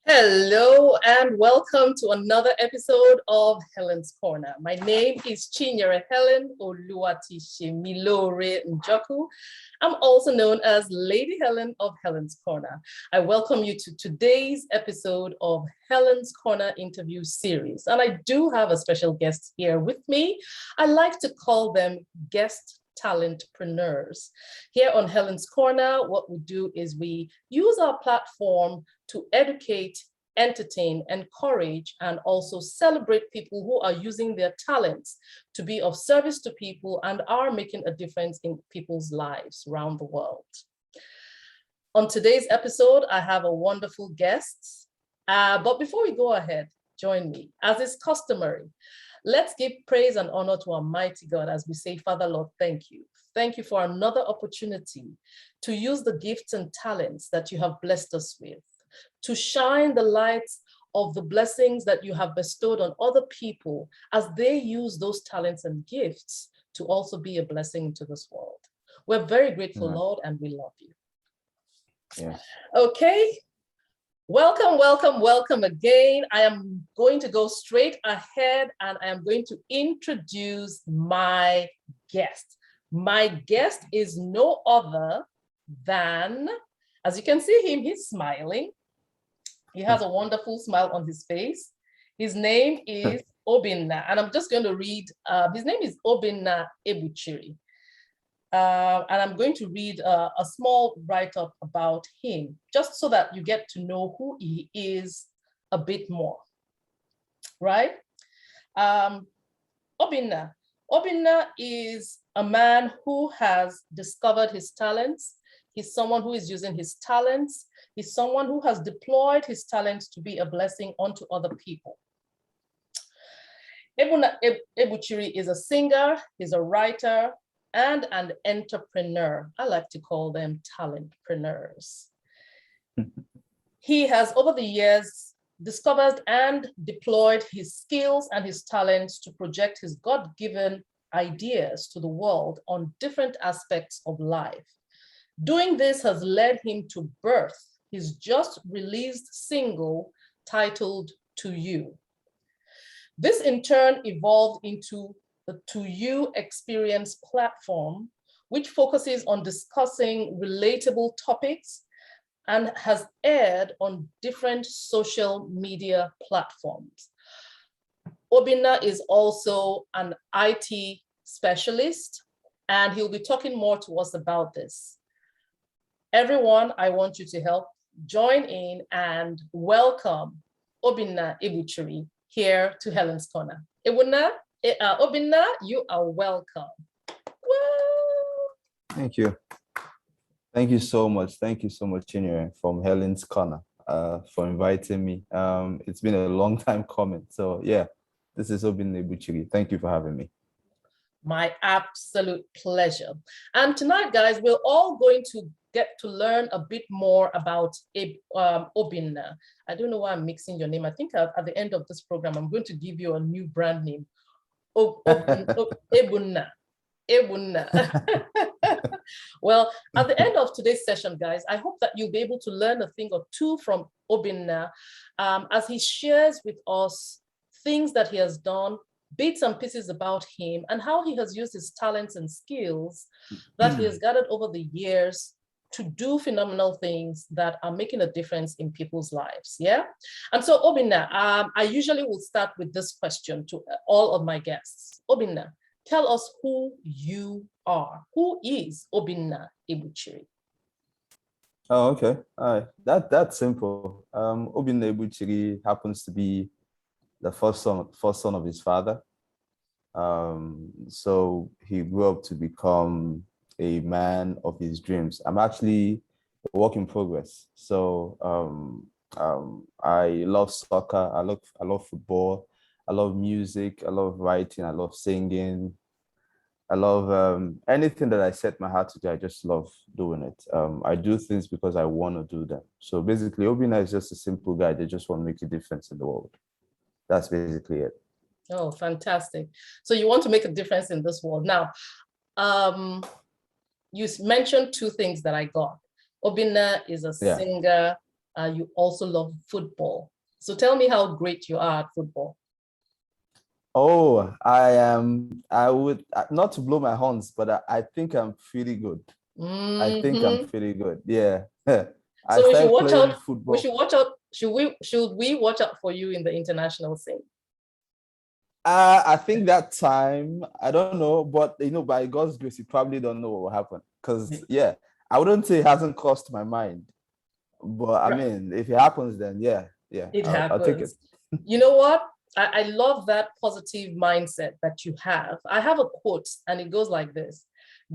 Hello and welcome to another episode of Helyn's Corner. My name is Chinyere Helyn Oluwatishimilore Njoku. I'm also known as Lady Helyn of Helyn's Corner. I welcome you to today's episode of Helyn's Corner interview series. And I do have a special guest here with me. I like to call them guest talentpreneurs. Here on Helyn's Corner, what we do is we use our platform to educate, entertain, encourage, and also celebrate people who are using their talents to be of service to people and are making a difference in people's lives around the world. On today's episode, I have a wonderful guest. But before we go ahead, join me. As is customary, let's give praise and honor to Almighty God as we say, Father, Lord, thank you. Thank you for another opportunity to use the gifts and talents that you have blessed us with, to shine the lights of the blessings that you have bestowed on other people as they use those talents and gifts to also be a blessing to this world. We're very grateful, Lord, and we love you. Yeah. Okay. Welcome, welcome, welcome again. I am going to go straight ahead and I am going to introduce my guest. My guest is no other than, as you can see him, he's smiling. He has a wonderful smile on his face. His name is Obinna, and I'm just going to read, his name is Obinna Egbuchiri. And I'm going to read a small write-up about him, just so that you get to know who he is a bit more, right? Obinna is a man who has discovered his talents. He's someone who is using his talents. He's someone who has deployed his talents to be a blessing unto other people. Obinna Egbuchiri is a singer, he's a writer, and an entrepreneur. I like to call them talentpreneurs. He has, over the years, discovered and deployed his skills and his talents to project his God-given ideas to the world on different aspects of life. Doing this has led him to birth his just released single titled To You. This in turn evolved into the To You Experience platform, which focuses on discussing relatable topics and has aired on different social media platforms. Obinna is also an IT specialist, and he'll be talking more to us about this. Everyone, I want you to help join in and welcome Obinna Egbuchiri here to Helyn's Corner. Obinna, you are welcome. Woo! Thank you. Thank you so much. Thank you so much, Chinyere, from Helyn's Corner, for inviting me. It's been a long time coming. So yeah, this is Obinna Egbuchiri. Thank you for having me. My absolute pleasure. And tonight, guys, we're all going to get to learn a bit more about Obinna. I don't know why I'm mixing your name. I think at the end of this program, I'm going to give you a new brand name. Obinna. Well, at the end of today's session, guys, I hope that you'll be able to learn a thing or two from Obinna as he shares with us things that he has done, bits and pieces about him, and how he has used his talents and skills that he has gathered over the years to do phenomenal things that are making a difference in people's lives. Yeah. And so Obinna, I usually will start with this question to all of my guests. Obinna, tell us who you are. Who is Obinna Egbuchiri? Oh, okay. All right. That's simple. Obinna Egbuchiri happens to be the first son of his father. So he grew up to become a man of his dreams. I'm actually a work in progress. So I love soccer. I love football. I love music. I love writing. I love singing. I love anything that I set my heart to do. I just love doing it. I do things because I want to do them. So basically, Obinna is just a simple guy that just want to make a difference in the world. That's basically it. Oh, fantastic. So you want to make a difference in this world. Now, you mentioned two things that I got. Obinna is a singer, you also love football. So tell me how great you are at football. Oh, I would, not to blow my horns, but I think I'm pretty good. I think I'm pretty good. Yeah. I So we should started watch playing out. football. We should watch out. Should we watch out for you in the international scene? I think that time, I don't know, but by God's grace, you probably don't know what will happen. Because I wouldn't say it hasn't crossed my mind. But I mean, if it happens, then yeah, It I'll take it. happens. You know what? I love that positive mindset that you have. I have a quote, and it goes like this: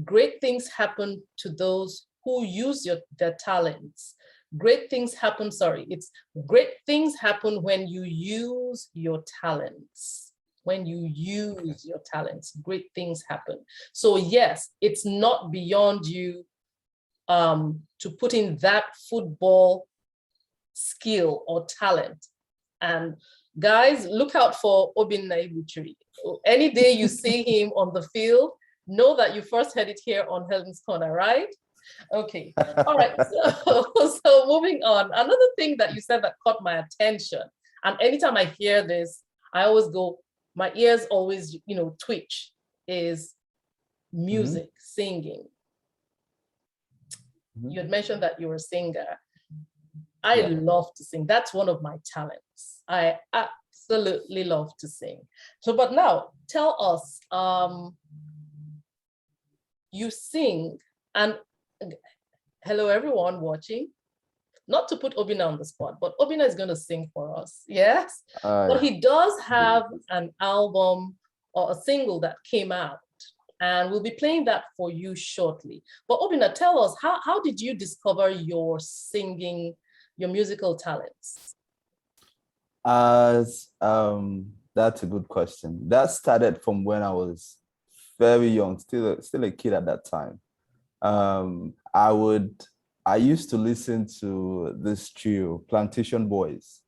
great things happen to those who use their talents. Great things happen, it's great things happen when you use your talents. When you use your talents, great things happen. So yes, it's not beyond you to put in that football skill or talent. And guys, look out for Obinna Egbuchiri. Any day you see him on the field, know that you first heard it here on Helyn's Corner, right? Okay, all right, so moving on. Another thing that you said that caught my attention, and anytime I hear this, I always go, my ears always, twitch, is music, singing. You had mentioned that you're a singer. I love to sing. That's one of my talents. I absolutely love to sing. So, but now tell us, you sing, and hello everyone watching. Not to put Obinna on the spot, but Obinna is going to sing for us. Yes, but he does have an album or a single that came out, and we'll be playing that for you shortly. But Obinna, tell us, how did you discover your singing, your musical talents? That's a good question. That started from when I was very young, still a kid at that time. I used to listen to this trio, Plantation Boys.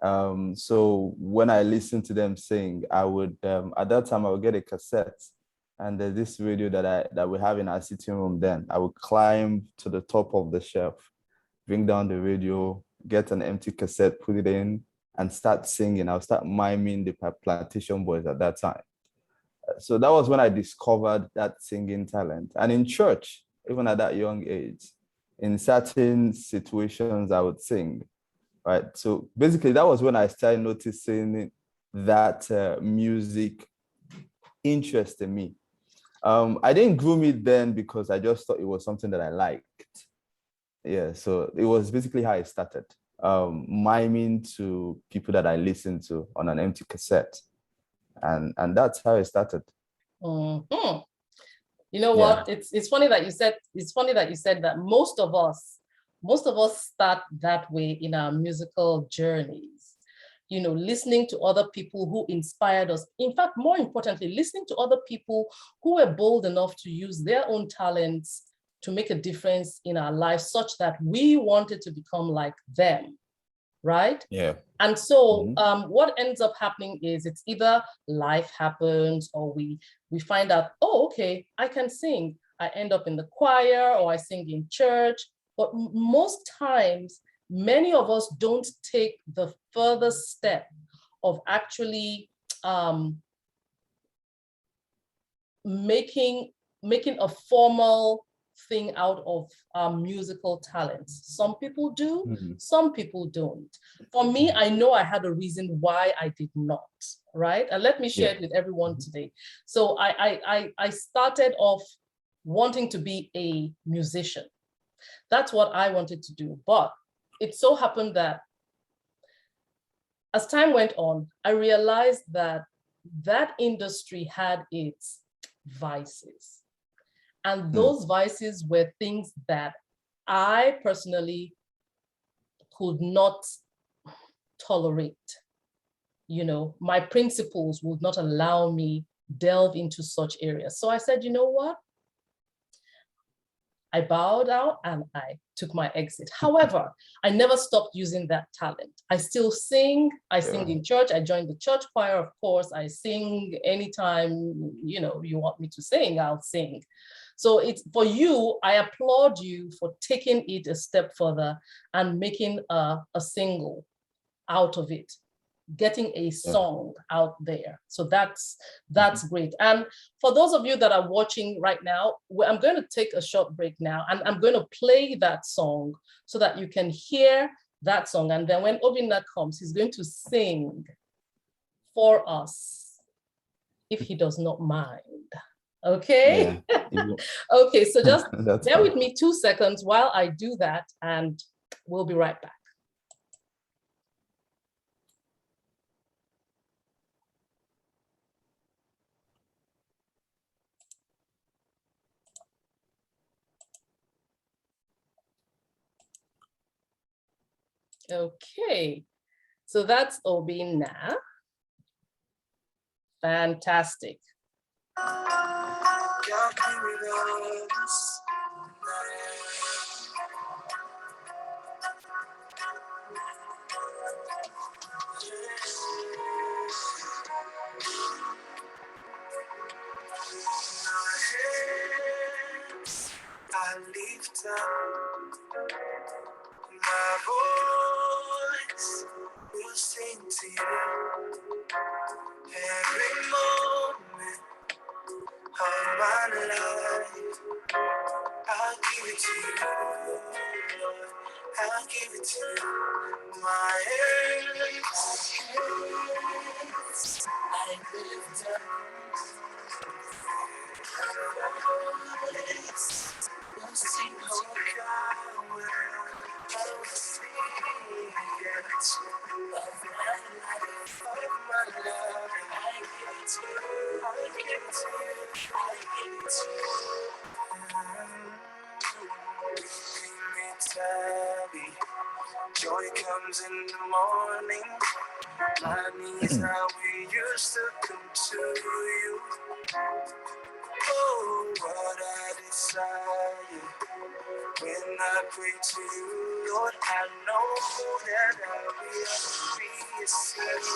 So when I listened to them sing, I would at that time I would get a cassette, and there's this radio that we have in our sitting room. Then I would climb to the top of the shelf, bring down the radio, get an empty cassette, put it in, and start singing. I'll start miming the Plantation Boys at that time. So that was when I discovered that singing talent. And in church, even at that young age, in certain situations, I would sing, right? So basically, that was when I started noticing that music interest in me. I didn't groom it then because I just thought it was something that I liked. Yeah, so it was basically how I started, miming to people that I listened to on an empty cassette. And that's how it started. Mm-hmm. You know what? It's funny that you said that most of us start that way in our musical journeys. Listening to other people who inspired us. In fact, more importantly, listening to other people who were bold enough to use their own talents to make a difference in our lives, such that we wanted to become like them, right? Yeah. And so what ends up happening is it's either life happens or we find out, oh, okay, I can sing. I end up in the choir or I sing in church. But most times, many of us don't take the further step of actually making a formal thing out of musical talents. Some people do, some people don't. For me, I know I had a reason why I did not, right? And let me share it with everyone today. So I started off wanting to be a musician. That's what I wanted to do. But it so happened that as time went on, I realized that that industry had its vices. And those vices were things that I personally could not tolerate. My principles would not allow me delve into such areas. So I said, you know what? I bowed out and I took my exit. However, I never stopped using that talent. I still sing. I sing in church. I joined the church choir, of course. I sing anytime, you want me to sing, I'll sing. So it's for you, I applaud you for taking it a step further and making a single out of it, getting a song out there. So that's great. And for those of you that are watching right now, I'm going to take a short break now, and I'm going to play that song so that you can hear that song. And then when Obinna comes, he's going to sing for us, if he does not mind. Okay? Yeah. Okay, so just bear fine. with me 2 seconds while I do that, and we'll be right back. Okay, so that's Obinna. Fantastic. I lift up my voice, will sing to you every moment of my life. I'll give it to you, Lord. I'll give it to you. My hands, I lift up my voice, will sing to you. I will sing it of my love. I give it to you. I give it to you. I give it to you. Joy comes in the morning. My knees now we used to come to you. Oh, what I desire when I pray to you, Lord, I know that I will receive.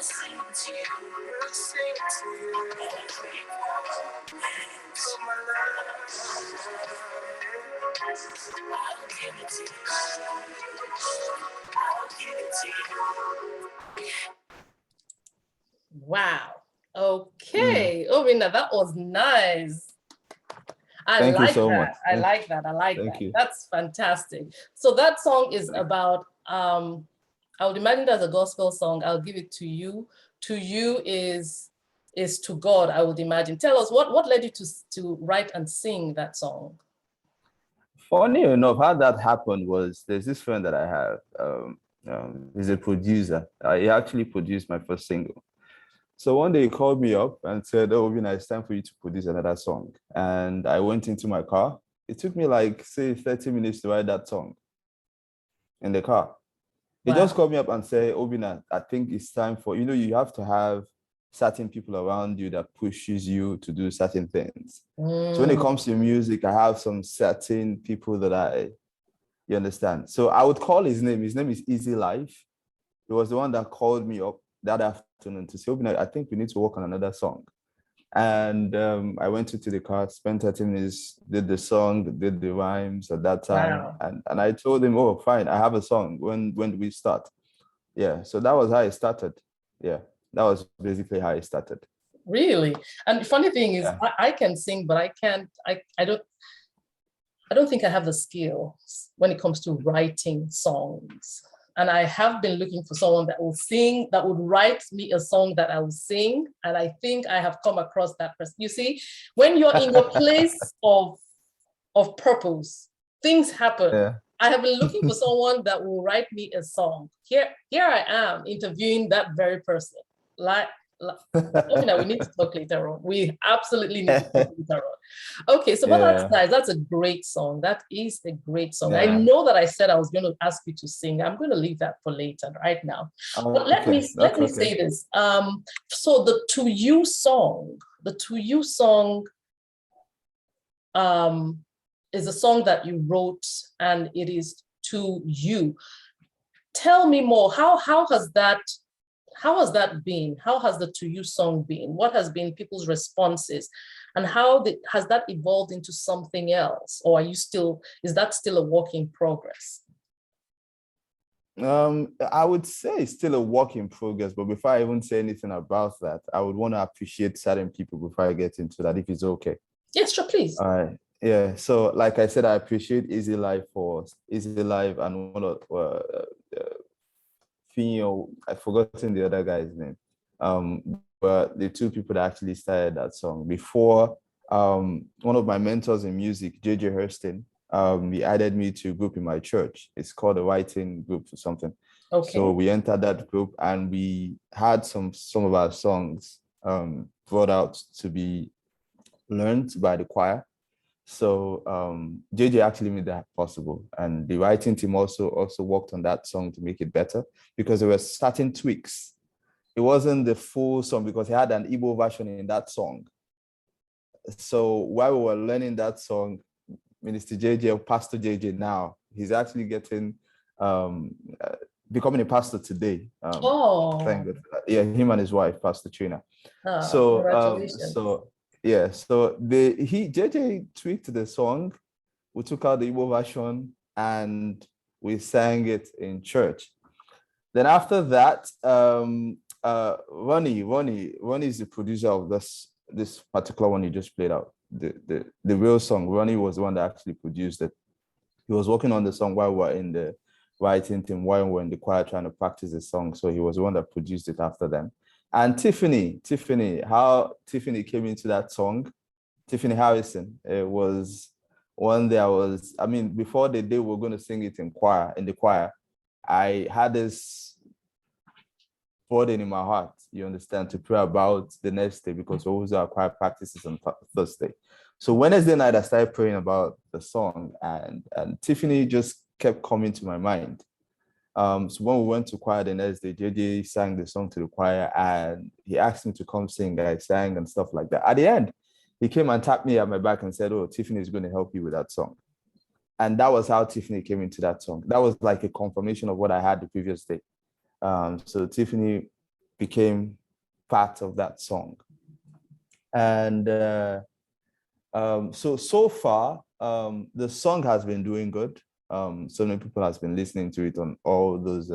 Sing to you, sing to you, for my love. I'll give it to you. I'll give it to you. Wow. Okay. Obinna, that was nice. Thank you so much. I like that. Thank you. That's fantastic. So that song is about, I would imagine that's a gospel song. I'll give it to you. To you is to God, I would imagine. Tell us what led you to write and sing that song? Funny enough, how that happened was there's this friend that I have. He's a producer. He actually produced my first single. So one day he called me up and said, "Oh, Obinna, it's time for you to produce another song." And I went into my car. It took me like, say, 30 minutes to write that song in the car. He just called me up and said, "Obinna, I think it's time for, you have to have certain people around you that pushes you to do certain things." So when it comes to music, I have some certain people that you understand. So I would call his name. His name is Easy Life. He was the one that called me up that afternoon to say, "Obinna, I think we need to work on another song." And I went into the car, spent 30 minutes, did the song, did the rhymes at that time. Wow. And I told him, "Oh, fine, I have a song. When do we start?" Yeah, so that was how it started. Yeah, that was basically how it started. Really? And the funny thing is, I can sing, but I can't, I don't think I have the skills when it comes to writing songs. And I have been looking for someone that will sing, that would write me a song that I will sing. And I think I have come across that person. You see, when you're in your place of purpose, things happen. Yeah. I have been looking for someone that will write me a song. Here I am interviewing that very person. We need to talk later on. We absolutely need to talk later on. Okay, so but that's nice. That's a great song. That is a great song. I know that I said I was going to ask you to sing. I'm going to leave that for later, right now. But let me say this. So the To You song, is a song that you wrote, and it is to you. Tell me more. How has that been? How has the To You song been? What has been people's responses? And how has that evolved into something else? Or is that still a work in progress? I would say it's still a work in progress, but before I even say anything about that, I would want to appreciate certain people before I get into that, if it's okay. Yes, sure, please. All right. Yeah. So, like I said, I appreciate Easy Life and one of Fino. I've forgotten the other guy's name. But the two people that actually started that song before. One of my mentors in music, JJ Hurston, he added me to a group in my church. It's called a writing group or something. Okay. So we entered that group and we had some of our songs brought out to be learned by the choir. So JJ actually made that possible, and the writing team also worked on that song to make it better, because there were certain tweaks. It wasn't the full song because he had an Igbo version in that song. So while we were learning that song, Minister JJ, or Pastor JJ now, he's actually getting becoming a pastor today. Thank God for that. Yeah, him and his wife, Pastor Trina. Congratulations. So JJ tweaked the song. We took out the Igbo version and we sang it in church. Then after that, Ronnie is the producer of this particular one you just played out. The real song. Ronnie was the one that actually produced it. He was working on the song while we were in the writing team, while we were in the choir trying to practice the song. So he was the one that produced it after them. And Tiffany, how Tiffany came into that song, Tiffany Harrison, it was one day before the day we were going to sing it in the choir, I had this burden in my heart, you understand, to pray about the next day, because always our choir practices on Thursday. So Wednesday night, I started praying about the song, and Tiffany just kept coming to my mind. So when we went to choir the next day, JJ sang the song to the choir, and he asked me to come sing. I sang and stuff like that. At the end, he came and tapped me at my back and said, "Oh, Tiffany is going to help you with that song." And that was how Tiffany came into that song. That was like a confirmation of what I had the previous day. So Tiffany became part of that song. And so far, the song has been doing good. So many people has been listening to it on all those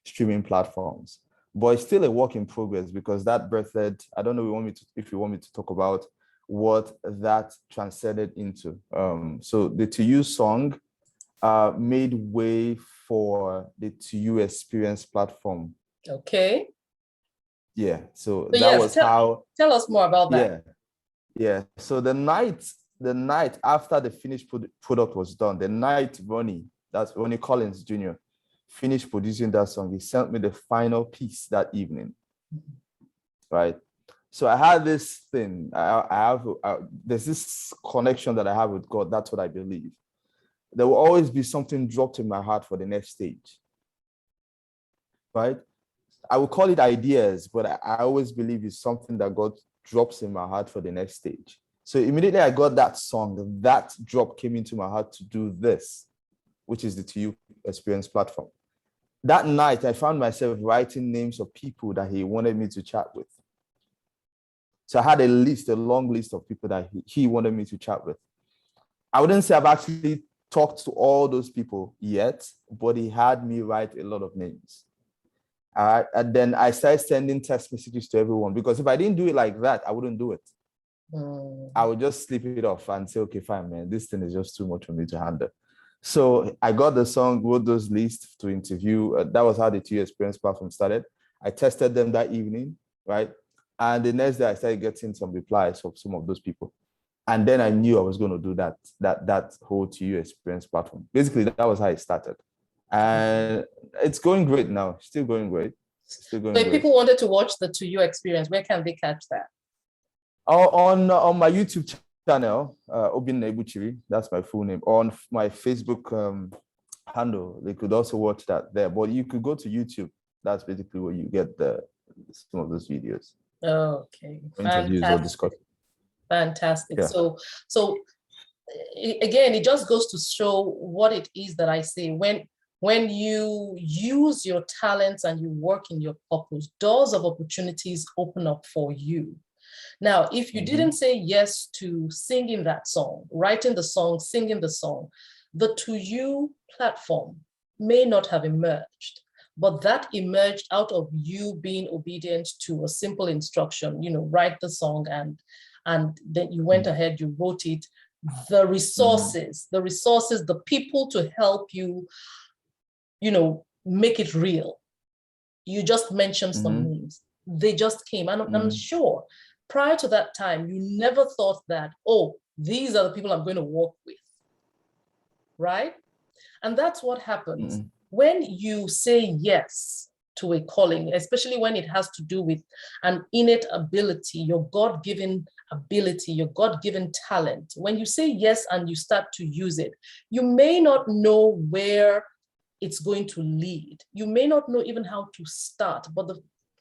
streaming platforms, but it's still a work in progress, because that birthed, I don't know if you want me to talk about what that transcended into. So the To You song made way for the To You Experience platform. Okay. Yeah. So that yes, was how. Tell us more about that. Yeah. So the night after the finished product was done, the night Ronnie Collins Jr. finished producing that song, he sent me the final piece that evening. Right. So I had this thing. There's this connection that I have with God. That's what I believe. There will always be something dropped in my heart for the next stage. Right. I would call it ideas, but I always believe it's something that God drops in my heart for the next stage. So immediately I got that song, that drop came into my heart to do this, which is the To You Experience platform. That night, I found myself writing names of people that he wanted me to chat with. So I had a long list of people that he wanted me to chat with. I wouldn't say I've actually talked to all those people yet, but he had me write a lot of names. All right. And then I started sending text messages to everyone, because if I didn't do it like that, I wouldn't do it. I would just sleep it off and say, okay, fine, man, this thing is just too much for me to handle. So I got the song, wrote those lists to interview. That was how the To You Experience platform started. I tested them that evening, right? And the next day I started getting some replies from some of those people. And then I knew I was going to do that whole To You Experience platform. Basically, that was how it started. And it's going great now, still going great. So if people wanted to watch the To You Experience, where can they catch that? On my YouTube channel, Obinna Egbuchiri, that's my full name. On my Facebook handle, they could also watch that there. But you could go to YouTube. That's basically where you get some of those videos. Okay, interviews or discussion. Fantastic. Yeah. So again, it just goes to show what it is that I say. When When you use your talents and you work in your purpose, doors of opportunities open up for you. Now, if you didn't say yes to singing that song, writing the song, singing the song, the To You platform may not have emerged, but that emerged out of you being obedient to a simple instruction, write the song, and then you went ahead, you wrote it. The resources, the people to help you, make it real. You just mentioned some names. They just came. And I'm sure prior to that time, you never thought that, oh, these are the people I'm going to work with, right? And that's what happens when you say yes to a calling, especially when it has to do with an innate ability, your God-given ability, your God-given talent. When you say yes and you start to use it, you may not know where it's going to lead. You may not know even how to start, but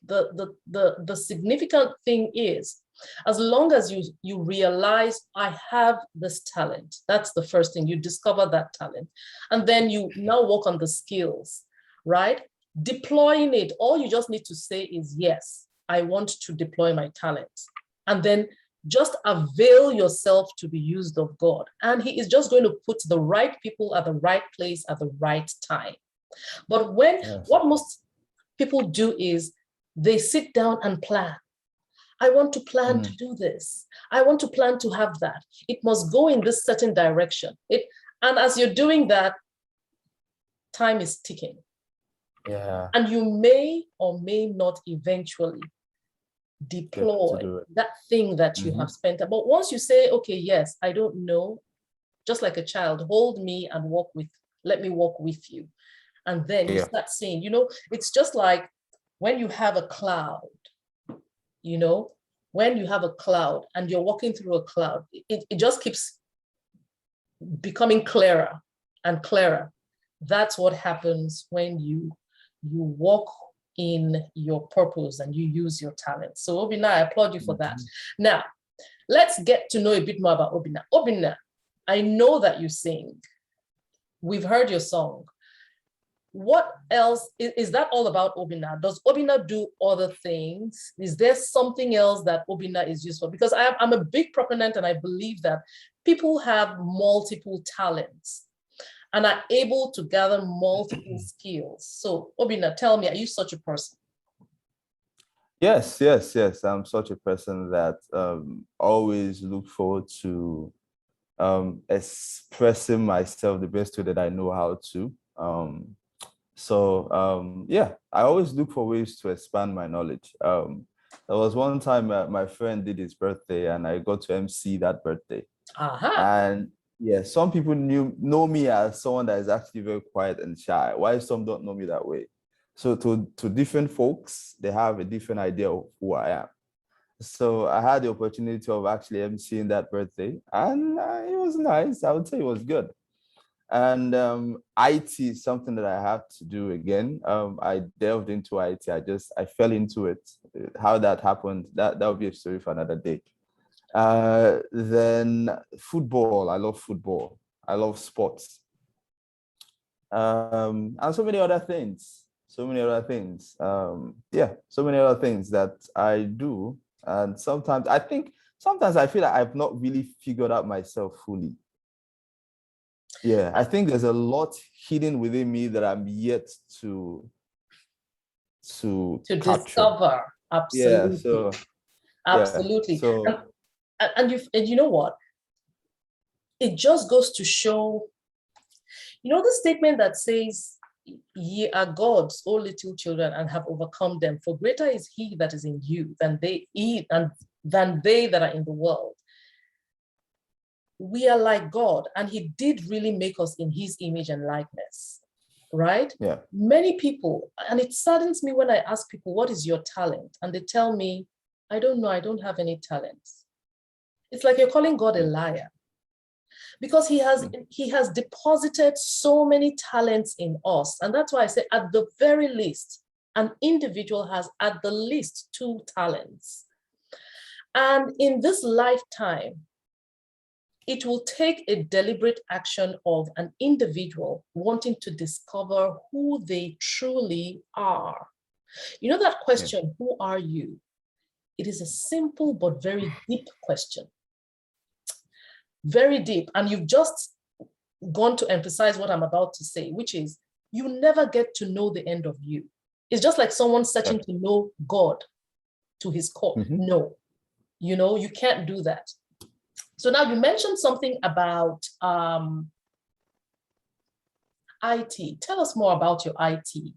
the significant thing is, as long as you realize I have this talent, that's the first thing, you discover that talent. And then you now work on the skills, right? Deploying it, all you just need to say is, yes, I want to deploy my talent. And then just avail yourself to be used of God. And he is just going to put the right people at the right place at the right time. But what most people do is they sit down and plan. I want to plan to do this. I want to plan to have that. It must go in this certain direction. And as you're doing that, time is ticking. Yeah. And you may or may not eventually deploy that thing that you have spent. But once you say, okay, yes, I don't know, just like a child, hold me and let me walk with you. And then you start seeing, it's just like when you have a cloud, when you have a cloud and you're walking through a cloud, it just keeps becoming clearer and clearer. That's what happens when you walk in your purpose and you use your talent. So Obinna, I applaud you for that. Now, let's get to know a bit more about Obinna. Obinna, I know that you sing. We've heard your song. What else, is that all about Obinna? Does Obinna do other things? Is there something else that Obinna is used for? Because I'm a big proponent and I believe that people have multiple talents and are able to gather multiple skills. So Obinna, tell me, are you such a person? Yes. I'm such a person that always look forward to expressing myself the best way that I know how to. I always look for ways to expand my knowledge. There was one time my friend did his birthday and I got to MC that birthday. And yeah, some people know me as someone that is actually very quiet and shy, while some don't know me that way. So to different folks, they have a different idea of who I am. So I had the opportunity of actually emceeing that birthday, and it was nice. I would say it was good. And IT is something that I have to do again. I delved into IT. I fell into it. How that happened, that would be a story for another day. Then football. I love football. I love sports. And so many other things. So many other things that I do. And sometimes I feel like I've not really figured out myself fully. Yeah, I think there's a lot hidden within me that I'm yet to discover. Absolutely. Yeah, so absolutely. Yeah, so, and you know what? It just goes to show, the statement that says, "Ye are gods, O little children, and have overcome them. For greater is He that is in you than they that are in the world." We are like God, and He did really make us in His image and likeness, right? Yeah. Many people, and it saddens me when I ask people, what is your talent? And they tell me, I don't know, I don't have any talents. It's like you're calling God a liar, because he has deposited so many talents in us. And that's why I say, at the very least, an individual has at the least 2 talents. And in this lifetime, it will take a deliberate action of an individual wanting to discover who they truly are. You know that question, who are you? It is a simple but very deep question. Very deep. And you've just gone to emphasize what I'm about to say, which is you never get to know the end of you. It's just like someone searching to know God to his core. No, you can't do that. So now you mentioned something about IT. Tell us more about your IT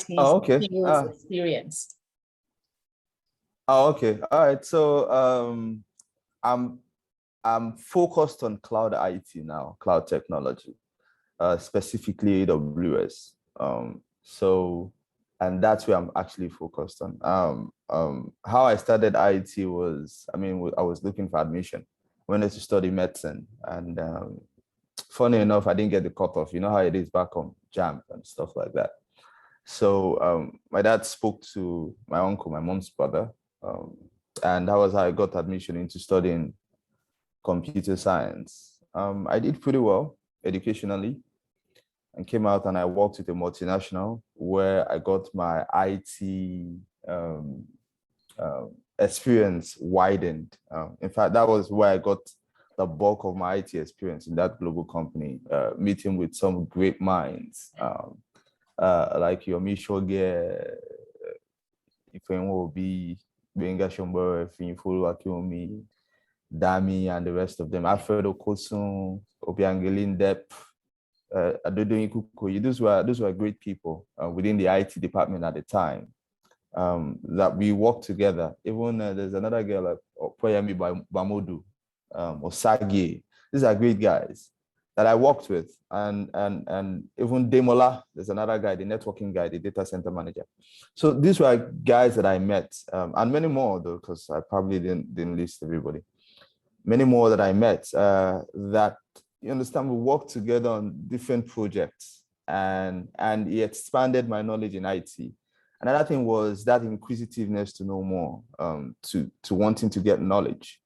skills, experience. Okay. All right. So I'm focused on cloud IT now, cloud technology, specifically AWS. And that's where I'm actually focused on. How I started IT was, I was looking for admission. I wanted to study medicine, and funny enough, I didn't get the cutoff. You know how it is back on JAMB and stuff like that. So my dad spoke to my uncle, my mom's brother, and that was how I got admission into studying computer science. I did pretty well educationally and came out, and I worked with a multinational where I got my IT experience widened. In fact, that was where I got the bulk of my IT experience in that global company, meeting with some great minds, like Yomi Shoge, Ifeanyi Benga Shombere, Finfulu Akiomi, Dami, and the rest of them. Alfredo Kosun, Obiangelin Depp, Adodo Ikuku. Those were great people within the IT department at the time, that we worked together. Even there's another girl like Poyami Bamodu, or Sagi. These are great guys that I worked with, and even Demola, there's another guy, the networking guy, the data center manager. So these were guys that I met, and many more though, because I probably didn't list everybody. Many more that I met, that, you understand, we worked together on different projects, and it expanded my knowledge in IT. Another thing was that inquisitiveness to know more, to wanting to get knowledge.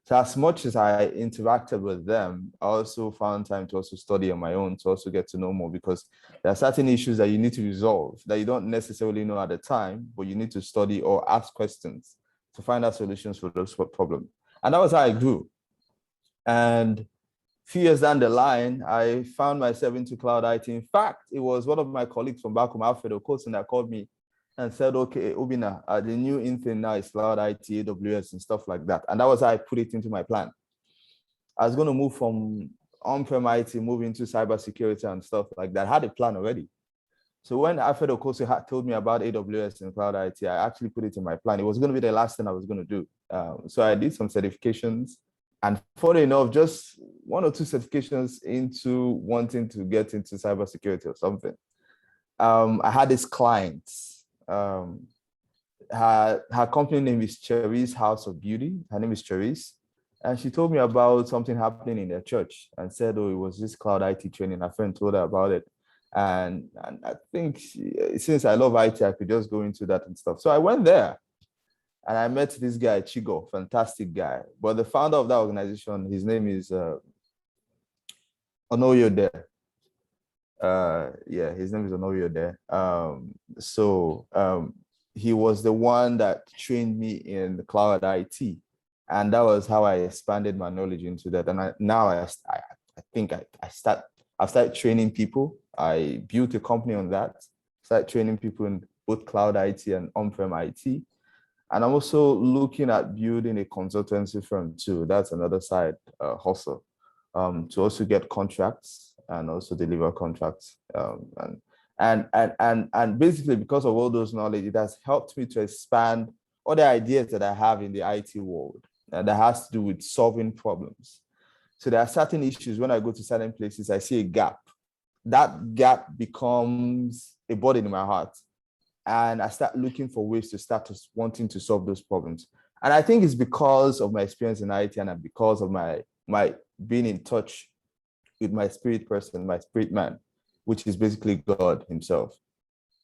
So as much as I interacted with them, I also found time to also study on my own, to also get to know more, because there are certain issues that you need to resolve that you don't necessarily know at the time, but you need to study or ask questions to find out solutions for those problems. And that was how I grew. And a few years down the line, I found myself into cloud IT. In fact, it was one of my colleagues from back home, Alfredo Kosin, that called me and said, okay, Obinna, the new in thing now is cloud IT, AWS, and stuff like that. And that was how I put it into my plan. I was going to move from on-prem IT, move into cybersecurity and stuff like that. I had a plan already. So when Alfredo Kosin had told me about AWS and cloud IT, I actually put it in my plan. It was going to be the last thing I was going to do. So I did some certifications. And funny enough, just 1 or 2 certifications into wanting to get into cybersecurity or something. I had this client. Her company name is Cherry's House of Beauty. Her name is Cherry's. And she told me about something happening in their church and said, oh, it was this cloud IT training. A friend told her about it. And I think since I love IT, I could just go into that and stuff. So I went there. And I met this guy, Chigo, fantastic guy. But the founder of that organization, his name is Onoyode. His name is Onoyode. He was the one that trained me in the cloud IT. And that was how I expanded my knowledge into that. And I've started training people. I built a company on that, started training people in both cloud IT and on-prem IT. And I'm also looking at building a consultancy firm too. That's another side hustle, to also get contracts and also deliver contracts. And basically, because of all those knowledge, it has helped me to expand all the ideas that I have in the IT world that has to do with solving problems. So there are certain issues when I go to certain places, I see a gap. That gap becomes a burden in my heart. And I start looking for ways to start wanting to solve those problems. And I think it's because of my experience in IT and because of my being in touch with my spirit person, my spirit man, which is basically God himself.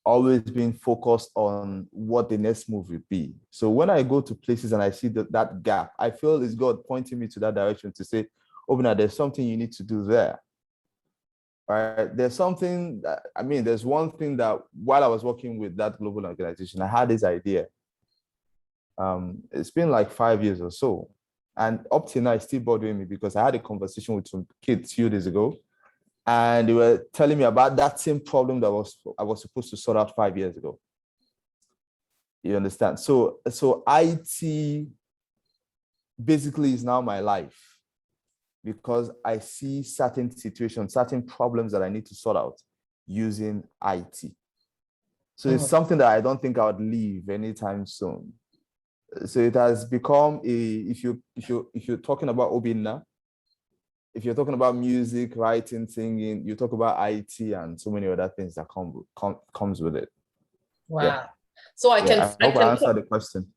always been focused on what the next move will be. So when I go to places and I see that gap, I feel it's God pointing me to that direction to say, Obinna, there's something you need to do there. All right. There's something that, I mean, there's one thing that while I was working with that global organization, I had this idea. It's been like 5 years or so. And up till now, it's still bothering me because I had a conversation with some kids a few days ago, and they were telling me about that same problem that I was supposed to sort out 5 years ago. You understand? So IT basically is now my life because I see certain situations, certain problems that I need to sort out using IT. So it's something that I don't think I would leave anytime soon. So it has become if you're talking about Obinna, if you're talking about music, writing, singing, you talk about IT and so many other things that comes with it. Wow. Yeah. So I hope I answered the question.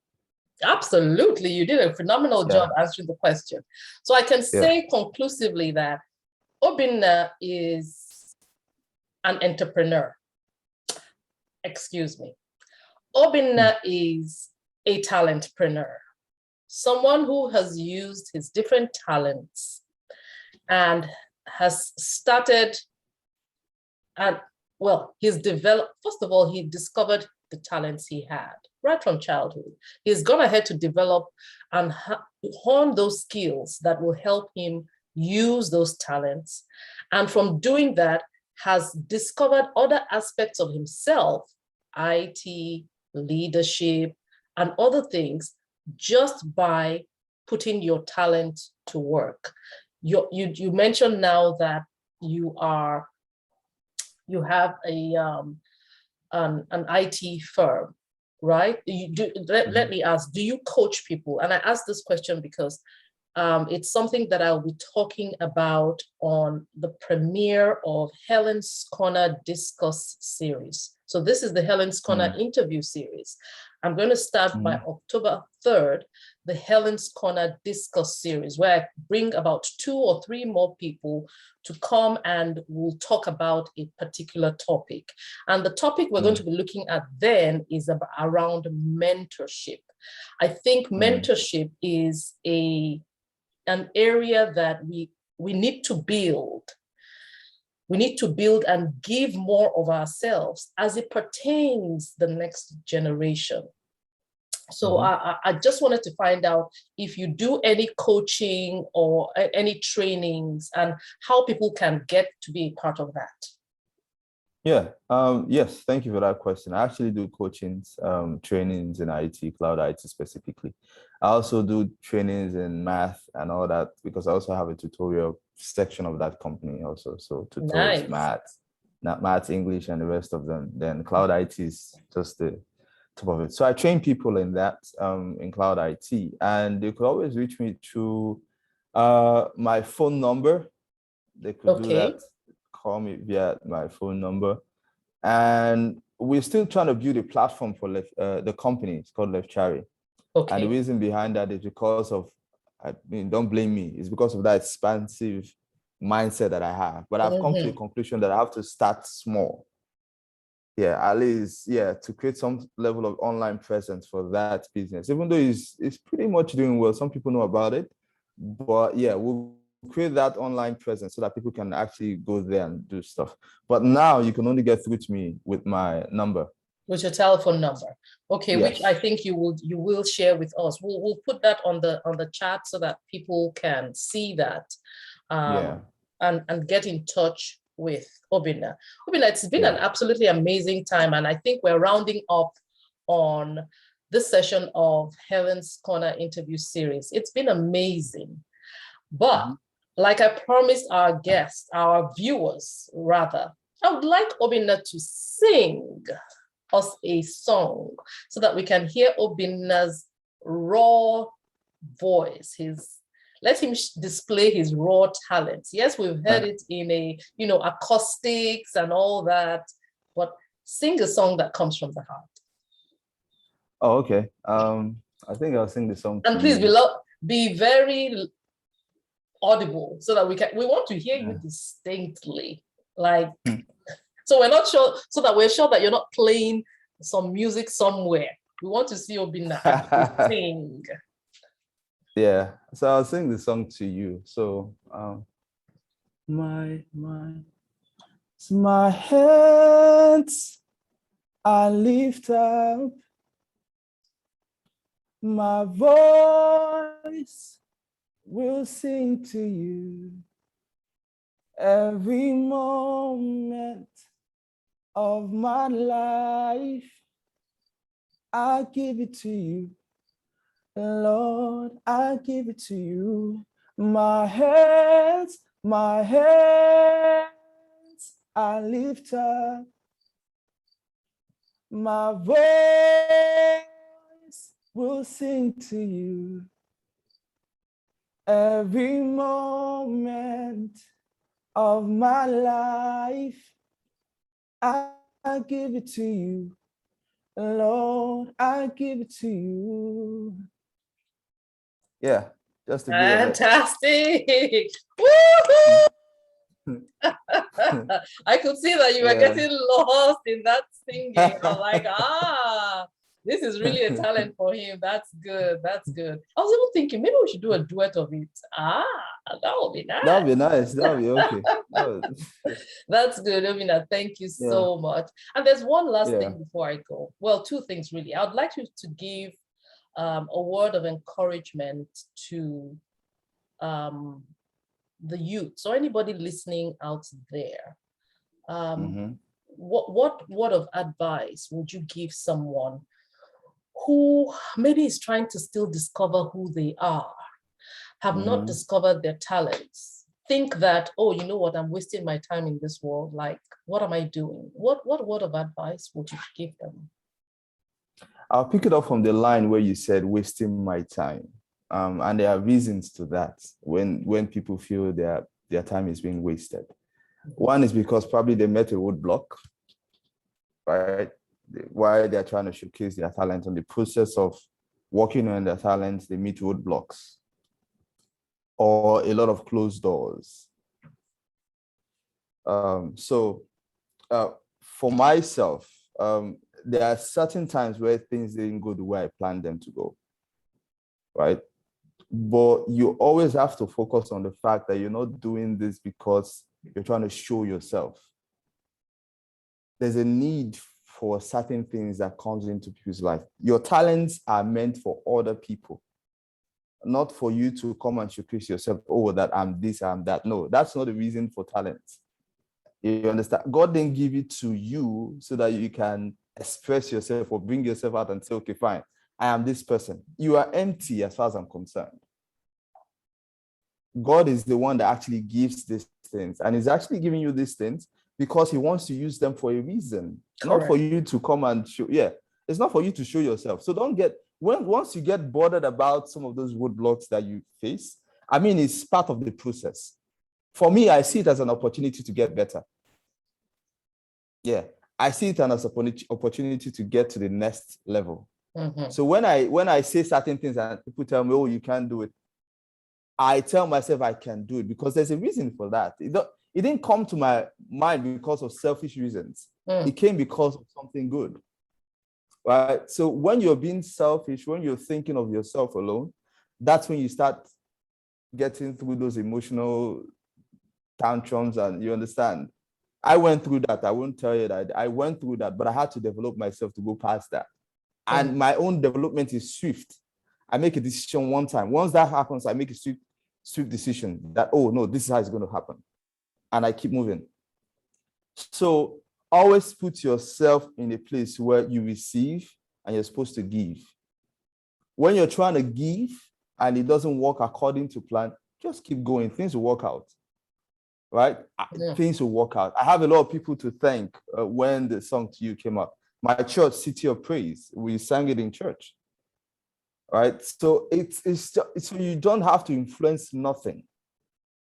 Absolutely. You did a phenomenal job answering the question. So I can say conclusively that Obinna is an entrepreneur. Excuse me. Obinna is a talentpreneur, someone who has used his different talents and has started and, well, he's developed, first of all, he discovered the talents he had right from childhood. He's gone ahead to develop and hone those skills that will help him use those talents. And from doing that, has discovered other aspects of himself, IT, leadership, and other things, just by putting your talent to work. You mentioned now that you have an IT firm, right? Let me ask, do you coach people? And I ask this question because it's something that I'll be talking about on the premiere of Helyn's Corner Discuss series. So this is the Helyn's Corner interview series. I'm going to start by October 3rd, the Helyn's Corner Discuss series, where I bring about 2 or 3 more people to come and we'll talk about a particular topic. And the topic we're going to be looking at then is around mentorship. I think mentorship is an area that we need to build. We need to build and give more of ourselves as it pertains the next generation. So I just wanted to find out if you do any coaching or any trainings and how people can get to be a part of that. Yes, thank you for that question. I actually do coachings, trainings in IT, cloud IT specifically. I also do trainings in math and all that because I also have a tutorial section of that company also. So tutorials, math, English, and the rest of them. Then cloud IT is just the top of it. So I train people in that, in cloud IT, and they could always reach me through my phone number. They could do that. Call me via my phone number. And we're still trying to build a platform for the company. It's called Lefchari. And the reason behind that is because of, I mean, don't blame me, it's because of that expansive mindset that I have. But I've come to the conclusion that I have to start small. At least, to create some level of online presence for that business, even though it's pretty much doing well. Some people know about it, but we'll create that online presence so that people can actually go there and do stuff. But now you can only get through to me with my number. With your telephone number. Okay, yes. Which I think you will share with us. We'll put that on the chat so that people can see that and get in touch with Obinna. Obinna, it's been an absolutely amazing time, and I think we're rounding up on this session of Helyn's Corner interview series. It's been amazing. But like I promised our guests, our viewers rather, I would like Obinna to sing us a song so that we can hear Obinna's raw voice. Let him display his raw talents. Yes, we've heard it in acoustics and all that, but sing a song that comes from the heart. Oh, okay. I think I'll sing the song. And please be very audible so that we want to hear you distinctly. Like So we're not sure, so that we're sure that you're not playing some music somewhere. We want to see Obinna actually sing. Yeah, so I'll sing the song to you. So, my hands I lift up, my voice will sing to you every moment of my life. I give it to you, Lord, I give it to you. My hands I lift up, my voice will sing to you every moment of my life. I give it to you, Lord, I give it to you. Yeah, just to go ahead. Fantastic. Woo-hoo! I could see that you were getting lost in that singing. I'm like, this is really a talent for him. That's good. That's good. I was even thinking maybe we should do a duet of it. That would be nice. That would be nice. That would be okay. That's good, Obinna. Thank you so much. And there's one last thing before I go. Well, two things really. I would like you to give a word of encouragement to the youth. So anybody listening out there, what word of advice would you give someone who maybe is trying to still discover who they are, have not discovered their talents, think that, oh, you know what, I'm wasting my time in this world. Like, what am I doing? What word of advice would you give them? I'll pick it up from the line where you said wasting my time. And there are reasons to that when people feel their time is being wasted. One is because probably they met a roadblock, right? While they're trying to showcase their talent, in the process of working on their talents, they meet roadblocks or a lot of closed doors. So for myself, there are certain times where things didn't go the way I planned them to go, right? But you always have to focus on the fact that you're not doing this because you're trying to show yourself. There's a need for certain things that comes into people's life. Your talents are meant for other people, not for you to come and showcase yourself, oh, that I'm this, I'm that. No, that's not the reason for talent. You understand? God didn't give it to you so that you can express yourself or bring yourself out and say, okay, fine, I am this person. You are empty as far as I'm concerned. God is the one that actually gives these things, and he's actually giving you these things because he wants to use them for a reason. Correct. Not for you to come and show. Yeah, it's not for you to show yourself. So don't get, once you get bothered about some of those roadblocks that you face, I mean, it's part of the process. For me, I see it as an opportunity to get better. Yeah, I see it as an opportunity to get to the next level. So when I say certain things and people tell me, oh, you can't do it, I tell myself I can do it because there's a reason for that. It didn't come to my mind because of selfish reasons. It came because of something good, right? So when you're being selfish, when you're thinking of yourself alone, that's when you start getting through those emotional tantrums, and you understand. I went through that. I won't tell you that. I went through that, but I had to develop myself to go past that. And my own development is swift. I make a decision one time. Once that happens, I make a swift decision that, oh, no, this is how it's going to happen. And I keep moving. So always put yourself in a place where you receive and you're supposed to give. When you're trying to give and it doesn't work according to plan, just keep going. Things will work out, right? Yeah. Things will work out. I have a lot of people to thank when the song to you came up. My church, City of Praise, we sang it in church, right? So it's so you don't have to influence nothing.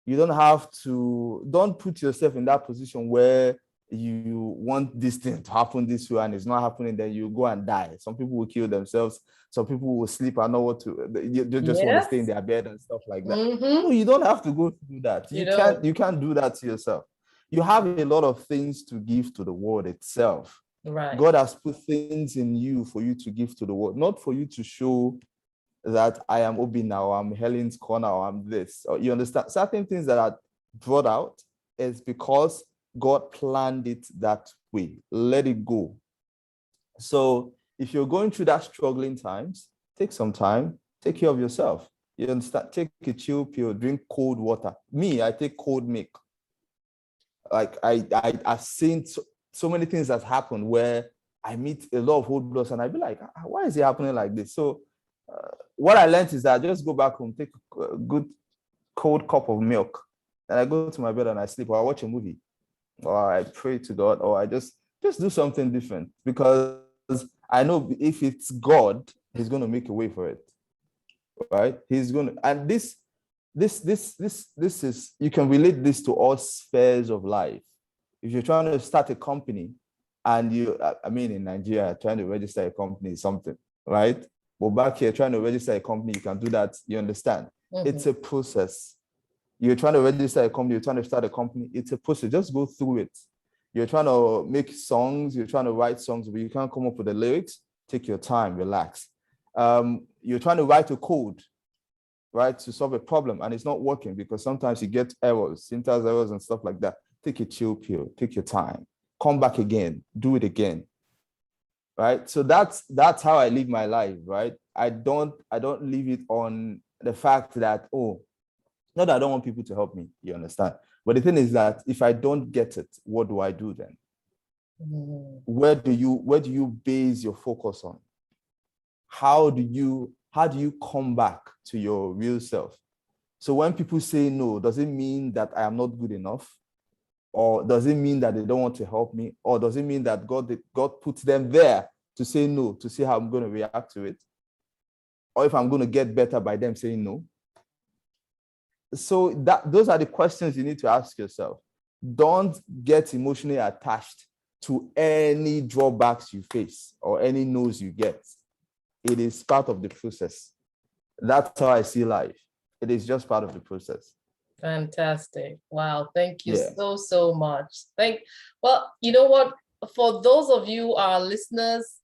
You don't put yourself in that position where you want this thing to happen this way and it's not happening, then you go and die. Some people will kill themselves. Some people will sleep and know what to, they just want to stay in their bed and stuff like that. No, you don't have to go through that. You can't do that to yourself. you have a lot of things to give to the world itself. Right. God has put things in you for you to give to the world, not for you to show that I am Obinna or I'm Helyn's corner or I'm this. Or you understand? Certain things that are brought out is because God planned it that way. Let it go. So if you're going through that struggling times, take some time, take care of yourself. You understand? Take a chill pill, drink cold water. Me, I take cold milk. Like I've seen so many things that happen where I meet a lot of old blood and I be like, why is it happening like this? So what I learned is that I just go back home, take a good cold cup of milk, and I go to my bed and I sleep, or I watch a movie, or I pray to God, or I just do something different, because I know if it's God, He's going to make a way for it, right? He's going to, and this is, you can relate this to all spheres of life. If you're trying to start a company and in Nigeria, trying to register a company is something, right? But back here, trying to register a company, you can do that. You understand? Mm-hmm. It's a process. You're trying to register a company, you're trying to start a company. It's a process. Just go through it. You're trying to make songs, you're trying to write songs, but you can't come up with the lyrics. Take your time, relax. You're trying to write a code, right, to solve a problem, and it's not working because sometimes you get errors, syntax errors and stuff like that. Take a chill pill, take your time, come back again, do it again, right? So that's how I live my life, right? I don't leave it on the fact that, oh, not that I don't want people to help me, you understand? But the thing is that if I don't get it, what do I do then? Mm-hmm. Where do you base your focus on? How do you come back to your real self? So when people say no, does it mean that I am not good enough? Or does it mean that they don't want to help me? Or does it mean that God puts them there to say no, to see how I'm going to react to it? Or if I'm going to get better by them saying no? So those are the questions you need to ask yourself. Don't get emotionally attached to any drawbacks you face or any no's you get. It is part of the process. That's how I see life. It is just part of the process. Fantastic. Wow. Thank you so much. Well, you know what? For those of you, our listeners,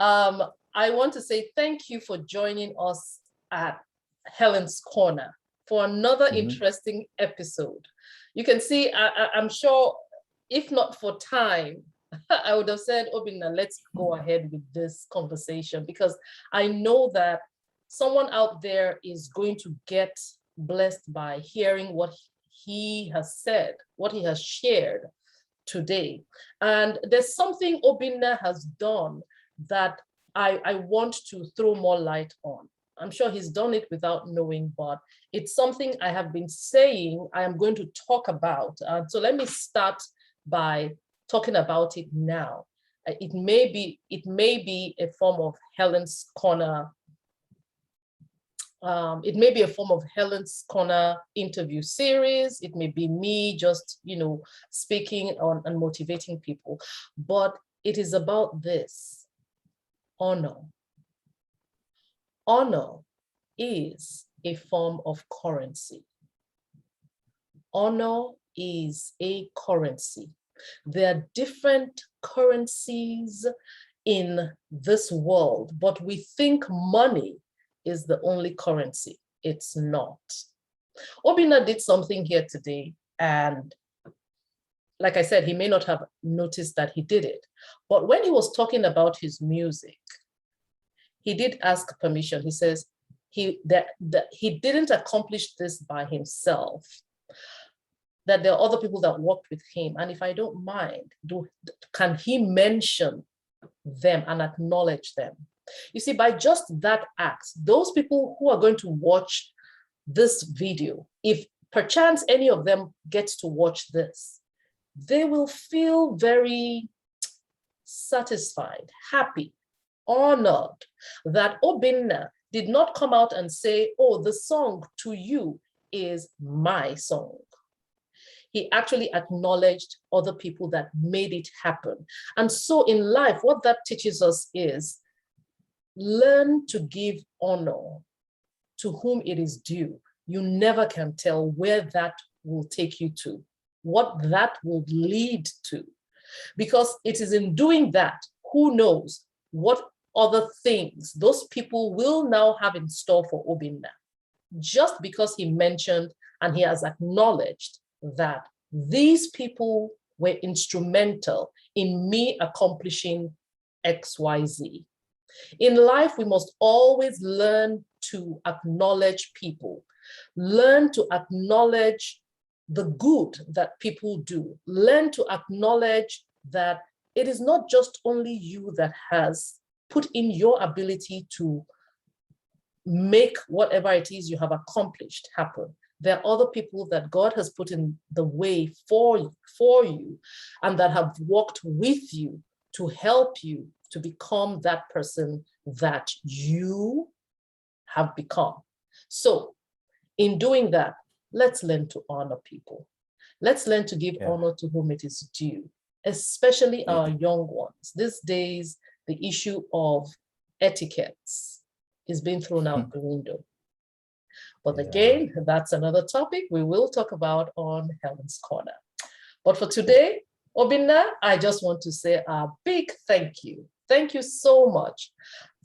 I want to say thank you for joining us at Helyn's Corner for another interesting episode. You can see, I'm sure, if not for time, I would have said, Obinna, let's go ahead with this conversation, because I know that someone out there is going to get blessed by hearing what he has said, what he has shared today. And there's something Obinna has done that I want to throw more light on. I'm sure he's done it without knowing, but it's something I have been saying I am going to talk about. So let me start by talking about it now. It may be a form of Helyn's Corner. It may be a form of Helyn's Corner interview series. It may be me just, speaking on and motivating people. But it is about this: honor. Honor is a form of currency. Honor is a currency. There are different currencies in this world, but we think money is the only currency. It's not. Obinna did something here today, and like I said, he may not have noticed that he did it, but when he was talking about his music, he did ask permission. He says he didn't accomplish this by himself, that there are other people that worked with him. And if I don't mind, can he mention them and acknowledge them? You see, by just that act, those people who are going to watch this video, if perchance any of them gets to watch this, they will feel very satisfied, happy, honored that Obinna did not come out and say, oh, the song to you is my song. He actually acknowledged other people that made it happen. And so in life, what that teaches us is learn to give honor to whom it is due. You never can tell where that will take you to. what that will lead to. Because it is in doing that, who knows what other things those people will now have in store for Obinna. Just because he mentioned and he has acknowledged that these people were instrumental in me accomplishing XYZ. In life, we must always learn to acknowledge people, learn to acknowledge the good that people do, learn to acknowledge that it is not just only you that has put in your ability to make whatever it is you have accomplished happen. There are other people that God has put in the way for you and that have worked with you to help you to become that person that you have become. So in doing that, let's learn to honor people. Let's learn to give honor to whom it is due, especially our young ones. These days, the issue of etiquettes is being thrown out the window. But again, that's another topic we will talk about on Helyn's Corner. But for today, Obinna, I just want to say a big thank you. Thank you so much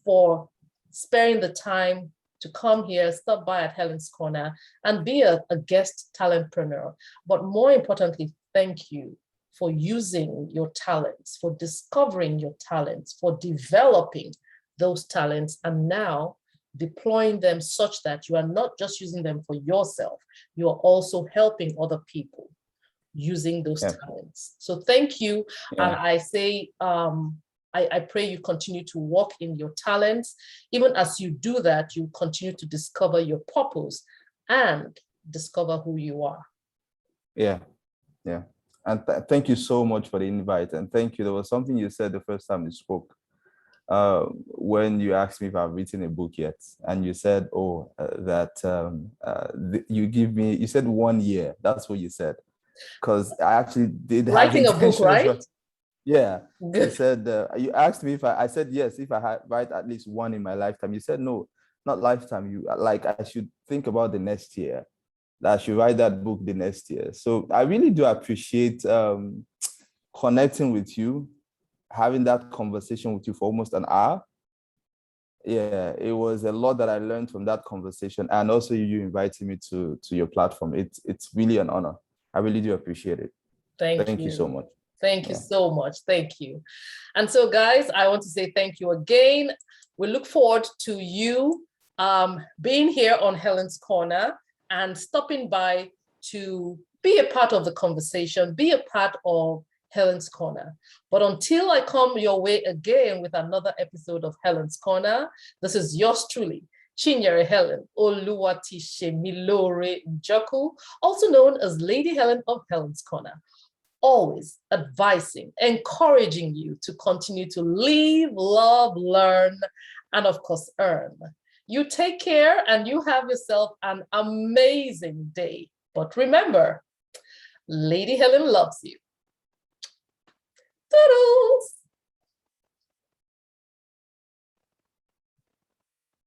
for sparing the time to come here, stop by at Helyn's Corner and be a guest talentpreneur. But more importantly, thank you for using your talents, for discovering your talents, for developing those talents, and now deploying them such that you are not just using them for yourself, you are also helping other people using those talents. So thank you. And I say, I pray you continue to walk in your talents. Even as you do that, you continue to discover your purpose and discover who you are. Yeah. And thank you so much for the invite. And thank you. There was something you said the first time you spoke. When you asked me if I've written a book yet, and you said, you said 1 year. That's what you said. Because I actually did writing a book, right? Yeah. Good. You said, you asked me if I said yes, if I had write at least one in my lifetime. You said no, not lifetime. You like I should think about the next year. That I should write that book the next year. So I really do appreciate connecting with you, having that conversation with you for almost an hour. Yeah, it was a lot that I learned from that conversation, and also you inviting me to your platform. It's really an honor. I really do appreciate it. Thank you so much. Thank you so much. Thank you. And so, guys, I want to say thank you again. We look forward to you being here on Helyn's Corner and stopping by to be a part of the conversation, be a part of Helyn's Corner. But until I come your way again with another episode of Helyn's Corner, this is yours truly, Chinyere Helyn Oluwatishe Njoku, also known as Lady Helyn of Helyn's Corner. Always advising, encouraging you to continue to live, love, learn, and of course, earn. You take care and you have yourself an amazing day. But remember, Lady Helyn loves you. Toodles!